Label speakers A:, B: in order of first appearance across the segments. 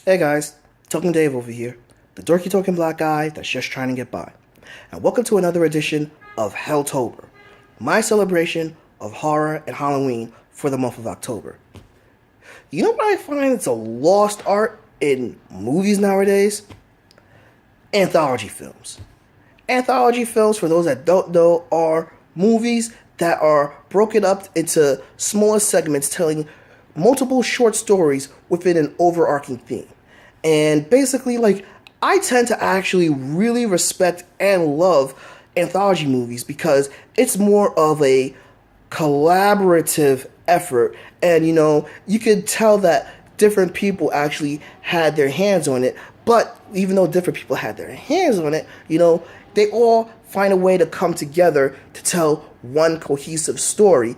A: Hey guys, Talking Dave over here, the dorky talking black guy that's just trying to get by. And welcome to another edition of Helltober, my celebration of horror and Halloween for the month of October. You know what I find it's a lost art in movies nowadays? Anthology films. Anthology films, for those that don't know, are movies that are broken up into smaller segments telling multiple short stories within an overarching theme. And basically, I tend to actually really respect and love anthology movies because it's more of a collaborative effort. And, you could tell that different people actually had their hands on it. But even though different people had their hands on it, they all find a way to come together to tell one cohesive story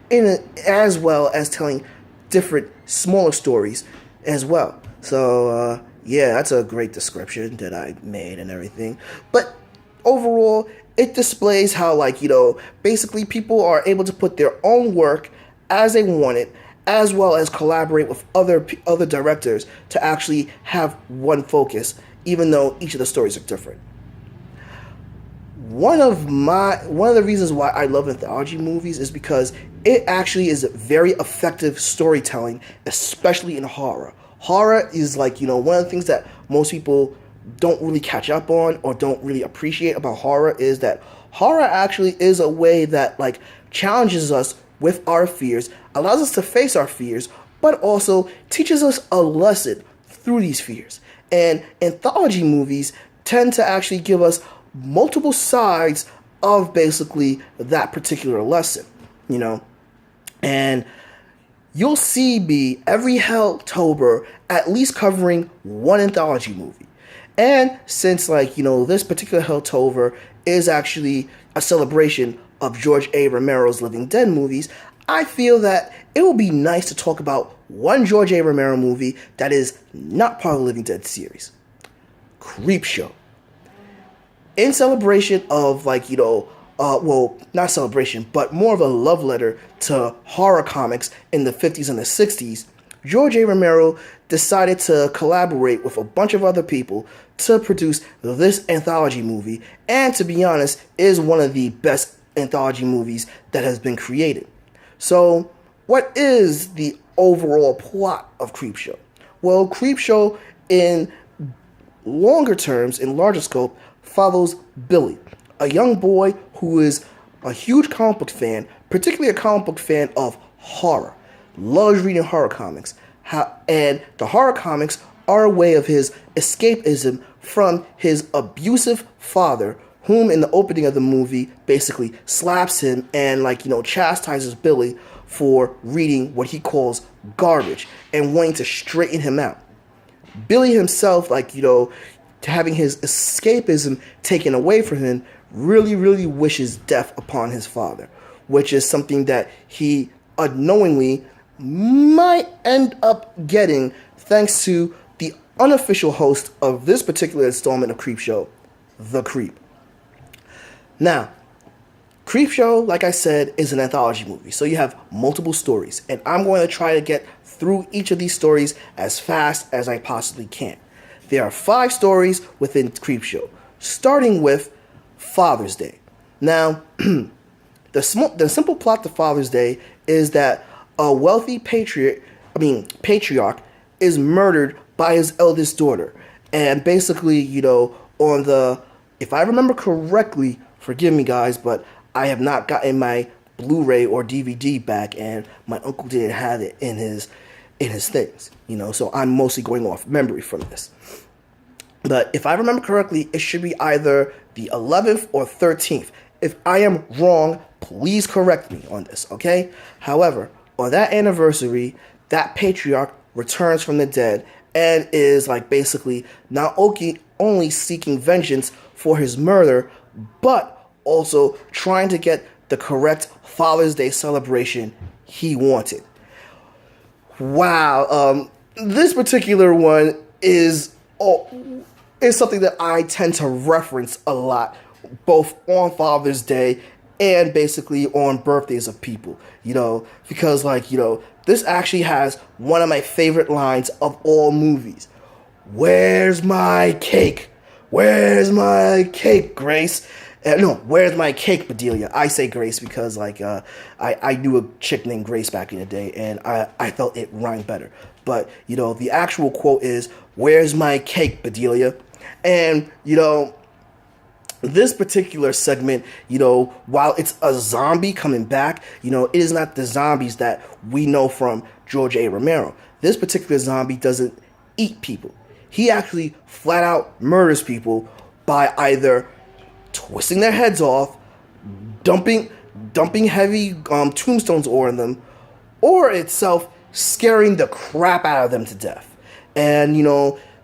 A: as well as telling different smaller stories as well. So, yeah, that's a great description that I made and everything. But overall, it displays how, basically people are able to put their own work as they want it, as well as collaborate with other directors to actually have one focus, even though each of the stories are different. One of the reasons why I love anthology movies is because it actually is very effective storytelling, especially in horror. Horror is one of the things that most people don't really catch up on or don't really appreciate about horror is that horror actually is a way that challenges us with our fears, allows us to face our fears, but also teaches us a lesson through these fears. And anthology movies tend to actually give us multiple sides of basically that particular lesson, and you'll see me every Helltober at least covering one anthology movie. And since this particular Helltober is actually a celebration of George Romero's Living Dead movies, I feel that it will be nice to talk about one George Romero movie that is not part of the Living Dead series. Creepshow. In celebration of not celebration, but more of a love letter to horror comics in the 50s and the 60s, George Romero decided to collaborate with a bunch of other people to produce this anthology movie, and to be honest, is one of the best anthology movies that has been created. So, what is the overall plot of Creepshow? Well, Creepshow, in longer terms, in larger scope, follows Billy, a young boy who is a huge comic book fan, particularly a comic book fan of horror, loves reading horror comics, and the horror comics are a way of his escapism from his abusive father, whom in the opening of the movie basically slaps him and chastises Billy for reading what he calls garbage and wanting to straighten him out. Billy himself, having his escapism taken away from him, really, really wishes death upon his father, which is something that he unknowingly might end up getting thanks to the unofficial host of this particular installment of Creepshow, The Creep. Now, Creepshow, like I said, is an anthology movie, so you have multiple stories, and I'm going to try to get through each of these stories as fast as I possibly can. There are 5 stories within Creepshow, starting with Father's Day. Now, the simple plot to Father's Day is that a wealthy patriarch is murdered by his eldest daughter. And basically, if I remember correctly, forgive me guys, but I have not gotten my Blu-ray or DVD back, and my uncle didn't have it in his things, so I'm mostly going off memory from this. But if I remember correctly, it should be either the 11th or 13th. If I am wrong, please correct me on this, okay? However, on that anniversary, that patriarch returns from the dead and is basically not only seeking vengeance for his murder, but also trying to get the correct Father's Day celebration he wanted. Wow, this particular one is something that I tend to reference a lot, both on Father's Day and basically on birthdays of people, because this actually has one of my favorite lines of all movies. Where's my cake? Where's my cake, Grace? No, where's my cake, Bedelia? I say Grace because I knew a chick named Grace back in the day, and I felt it rhymed better. But the actual quote is, "Where's my cake, Bedelia?" And this particular segment, while it's a zombie coming back, it is not the zombies that we know from George A. Romero. This particular zombie doesn't eat people. He actually flat out murders people by either twisting their heads off, dumping heavy tombstones on them, or itself scaring the crap out of them to death. And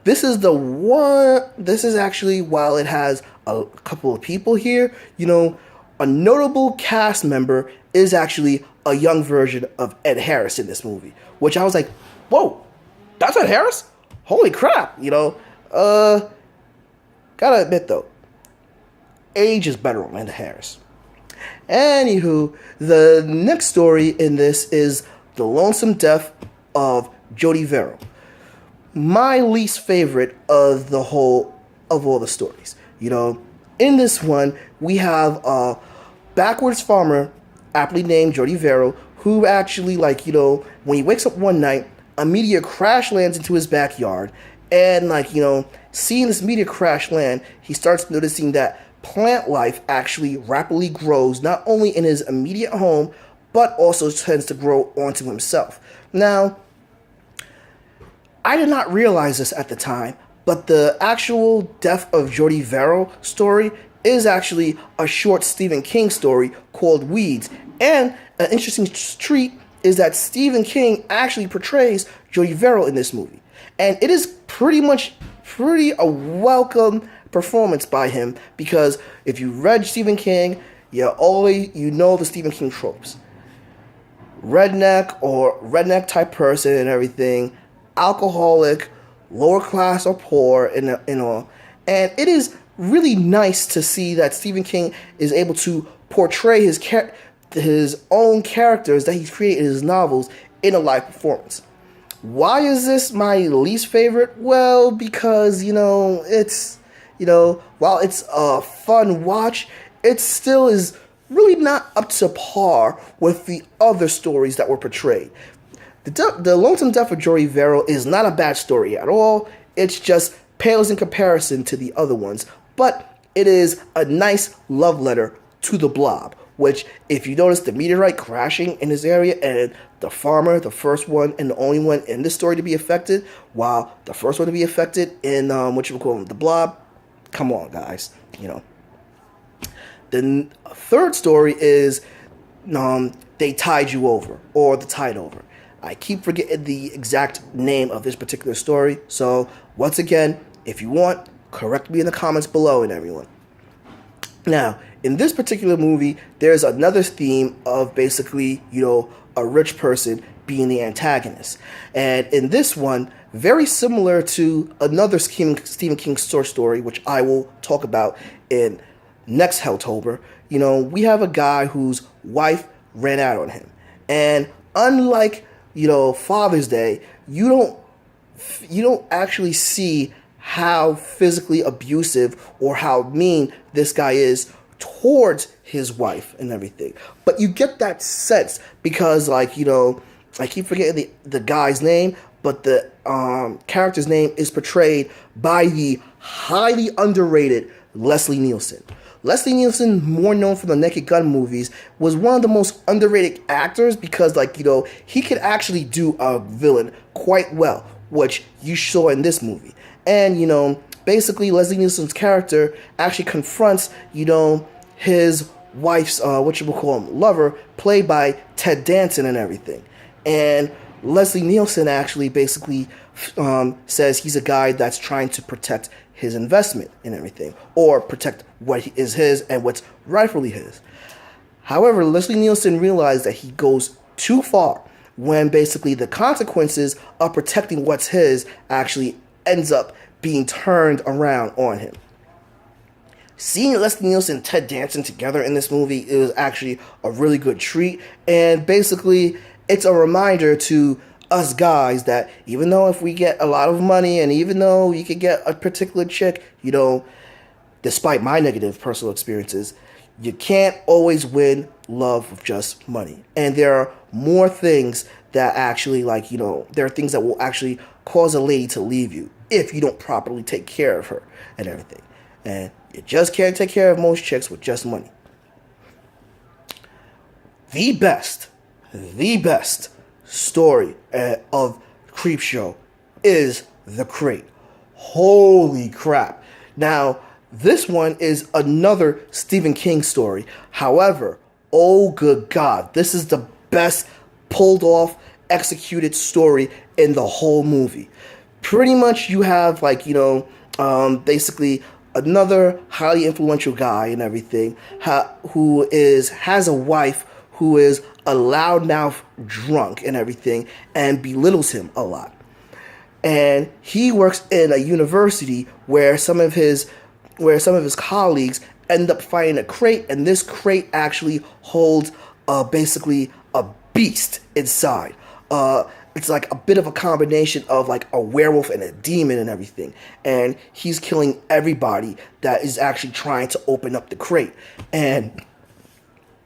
A: this is actually, while it has a couple of people here, a notable cast member is actually a young version of Ed Harris in this movie, which I was like, whoa, that's Ed Harris? Holy crap, gotta admit though, age is better on Ed Harris. Anywho, the next story in this is the lonesome death of Jody Verrill. My least favorite of all the stories. In this one, we have a backwards farmer, aptly named Jody Verrill, who actually, when he wakes up one night, a meteor crash lands into his backyard, and seeing this meteor crash land, he starts noticing that plant life actually rapidly grows, not only in his immediate home, but also tends to grow onto himself. Now, I did not realize this at the time, but the actual death of Jody Verrill story is actually a short Stephen King story called Weeds. And an interesting treat is that Stephen King actually portrays Jody Verrill in this movie. And it is pretty a welcome performance by him, because if you read Stephen King, you know the Stephen King tropes. Redneck type person and everything, alcoholic, lower class or poor, and all. And it is really nice to see that Stephen King is able to portray his own characters that he's created in his novels in a live performance. Why is this my least favorite? Well, because, it's, while it's a fun watch, it still is really not up to par with the other stories that were portrayed. The Lonesome Death of Jody Verrill is not a bad story at all. It's just pales in comparison to the other ones. But it is a nice love letter to the Blob, which, if you notice the meteorite crashing in this area and the farmer, the first one and the only one in this story to be affected, while the first one to be affected in the Blob, come on, guys, The third story is They Tide You Over, or The Tide Over. I keep forgetting the exact name of this particular story, so once again, if you want, correct me in the comments below, and everyone. Now, in this particular movie, there's another theme of basically, a rich person being the antagonist. And in this one, very similar to another Stephen King short story, which I will talk about in next Helltober, we have a guy whose wife ran out on him. And unlike, Father's Day, you don't actually see how physically abusive or how mean this guy is towards his wife and everything. But you get that sense because, I keep forgetting the guy's name, but the character's name is portrayed by the highly underrated Leslie Nielsen. Leslie Nielsen, more known from the Naked Gun movies, was one of the most underrated actors because, he could actually do a villain quite well, which you saw in this movie. And, basically, Leslie Nielsen's character actually confronts, his wife's, lover, played by Ted Danson and everything. And Leslie Nielsen actually basically says he's a guy that's trying to protect his investment and everything, or protect what is his and what's rightfully his. However, Leslie Nielsen realized that he goes too far when basically the consequences of protecting what's his actually ends up being turned around on him. seeing Leslie Nielsen and Ted Danson together in this movie is actually a really good treat. And basically, it's a reminder to us guys that even though if we get a lot of money and even though you could get a particular chick, despite my negative personal experiences, you can't always win love with just money. And there are more things that actually, there are things that will actually cause a lady to leave you if you don't properly take care of her and everything. And you just can't take care of most chicks with just money. The best story of Creepshow is The Crate. Holy crap. Now, this one is another Stephen King story. However, oh good God, this is the best pulled off, executed story in the whole movie. Pretty much you have basically another highly influential guy and everything who has a wife who is a loudmouth drunk and everything and belittles him a lot. And he works in a university where some of his colleagues end up finding a crate, and this crate actually holds basically a beast inside. It's like a bit of a combination of like a werewolf and a demon and everything. And he's killing everybody that is actually trying to open up the crate. And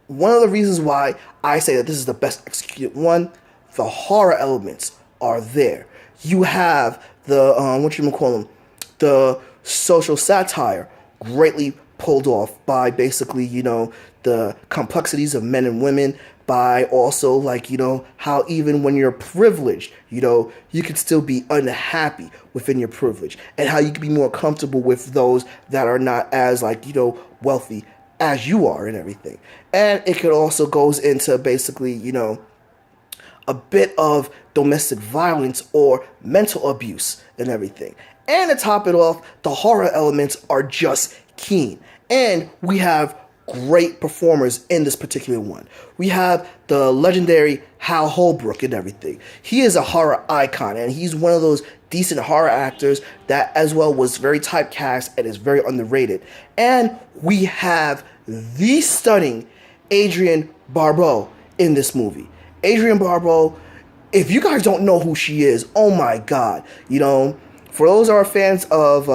A: one of the reasons why I say that this is the best executed one, the horror elements are there. You have the the social satire greatly pulled off by basically the complexities of men and women, by also how even when you're privileged, you can still be unhappy within your privilege, and how you can be more comfortable with those that are not as wealthy as you are and everything. And it could also goes into basically a bit of domestic violence or mental abuse and everything. And to top it off, the horror elements are just keen. And we have great performers in this particular one. We have the legendary Hal Holbrook and everything. He is a horror icon, and he's one of those decent horror actors that as well was very typecast and is very underrated. And we have the stunning Adrienne Barbeau in this movie. Adrienne Barbeau, if you guys don't know who she is, oh my God, for those who are fans of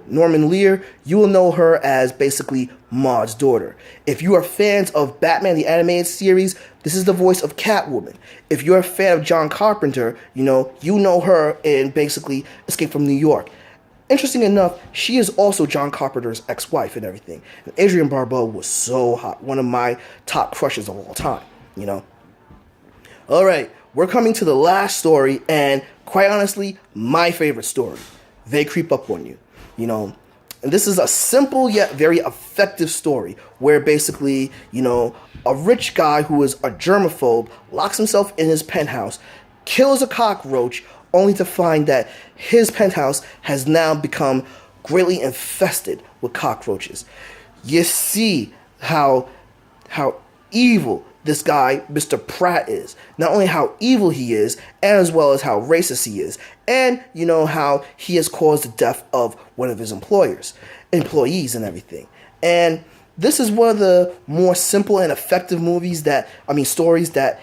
A: Norman Lear, you will know her as basically Maud's daughter. If you are fans of Batman the Animated Series, this is the voice of Catwoman. If you're a fan of John Carpenter, you know her in basically Escape from New York. Interesting enough, she is also John Carpenter's ex-wife and everything. And Adrienne Barbeau was so hot, one of my top crushes of all time, All right, we're coming to the last story, and quite honestly, my favorite story. They Creep Up on You, And this is a simple yet very effective story where basically, a rich guy who is a germaphobe locks himself in his penthouse, kills a cockroach, only to find that his penthouse has now become greatly infested with cockroaches. You see how evil this guy, Mr. Pratt, is. Not only how evil he is, and as well as how racist he is. And how he has caused the death of one of his employees and everything. And this is one of the more simple and effective stories that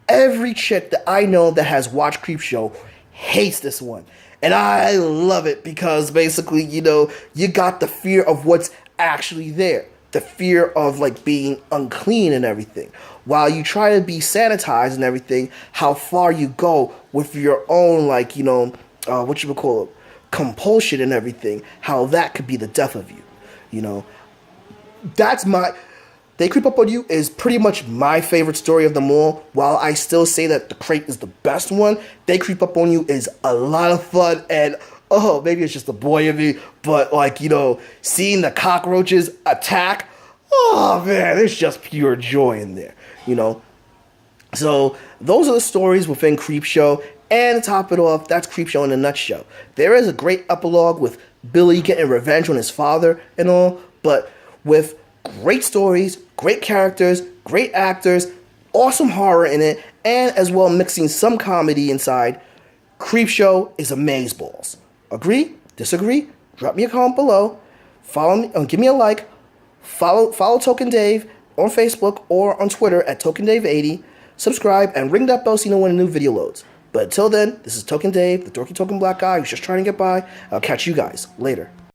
A: every chick that I know that has watched Creepshow hates this one. And I love it because basically, you got the fear of what's actually there. The fear of being unclean and everything. While you try to be sanitized and everything, how far you go with your own compulsion and everything, how that could be the death of you. They Creep Up on You is pretty much my favorite story of them all. While I still say that The Crate is the best one, They Creep Up on You is a lot of fun, and maybe it's just the boy in me, but seeing the cockroaches attack, oh man, there's just pure joy in there, So those are the stories within Creepshow, and to top it off, that's Creepshow in a nutshell. There is a great epilogue with Billy getting revenge on his father and all, but with great stories, great characters, great actors, awesome horror in it, and as well mixing some comedy inside, Creepshow is amazeballs. Agree? Disagree? drop me a comment below. Follow me, give me a like. Follow Token Dave on Facebook or on Twitter at TokenDave80. Subscribe and ring that bell so you know when a new video loads. But until then, this is Token Dave, the dorky token black guy who's just trying to get by. I'll catch you guys later.